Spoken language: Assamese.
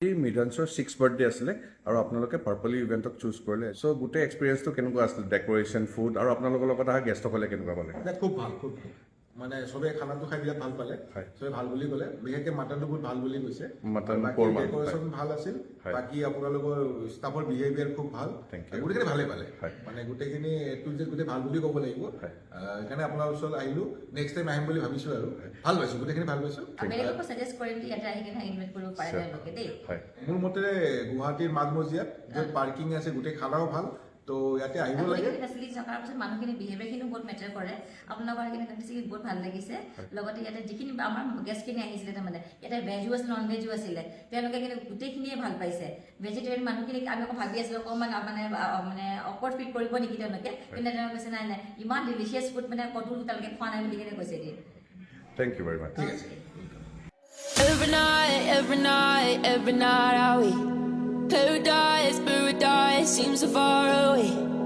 মৃদাঞ্চৰ 6th বাৰ্থডে আছিলে আৰু আপোনালোকে পাৰ্পলি ইভেণ্টক চুজ কৰিলে চ' গোটেই এক্সপিৰিয়েঞ্চটো কেনেকুৱা আছিলে ডেক'ৰেশ্যন ফুড আৰু আপোনালোকৰ লগত অহা গেষ্টসকলে কেনেকুৱা পালে খুব ভাল খুব ভাল মানে চবে খানাটো খাই বিৰাট ভাল পালে চবে ভাল বুলি ক'লে বিশেষকৈ মাটনটো বহুত ভাল বুলি কৈছে মটন বাকী কৰ্মা ডেক'ৰেশ্যন ভাল আছিল বাকী আপোনালোকৰ ষ্টাফৰ বিহেভিয়াৰ খুব ভাল গোটেইখিনি ভালে পালে মানে গোটেইখিনি এটো যে গোটেই ভাল বুলি ক'ব লাগিব সেইকাৰণে আপোনাৰ ওচৰত আহিলোঁ নেক্সট টাইম আহিম বুলি ভাবিছোঁ আৰু ভাল পাইছোঁ গোটেইখিনি ভাল পাইছোঁ বেলেগকো সাজেষ্ট কৰিম যে ইয়াতে আহি কিনে ইনভাইট কৰিব পাৰে তেওঁলোকে দেই মোৰ মতেৰে গুৱাহাটীৰ মাজমজিয়াত য'ত পাৰ্কিং আছে গোটেই খানাও ভাল তো ইয়াতে আহিব লাগে ফেচিলিটি থকাৰ পিছত মানুহখিনি বিহেভিয়াৰখিনিও বহুত মেটাৰ কৰে আপোনালোকৰ সেইখিনি ফেচিলিটি বহুত ভাল লাগিছে লগতে ইয়াতে যিখিনি আমাৰ গেষ্টখিনি আহিছিলে তাৰমানে ইয়াতে ভেজো আছিল নন ভেজো আছিলে তেওঁলোকে কিন্তু গোটেইখিনিয়ে ভাল পাইছে ভেজিটেৰিয়ান মানুহখিনিক আমি আকৌ ভাবি আছিলোঁ অকণমান মানে অকৱাৰ্ড ফিল কৰিব নেকি তেওঁলোকে কিন্তু তেওঁলোকে কৈছে নাই নাই ইমান ডিলিচিয়াছ ফুড মানে ক'তো তেওঁলোকে খোৱা নাই বুলি কিনে কৈছে দিয়ে থেংক ইউ ভেৰি মাছ ঠিক আছে Every night, are we? Paradise seems so far away.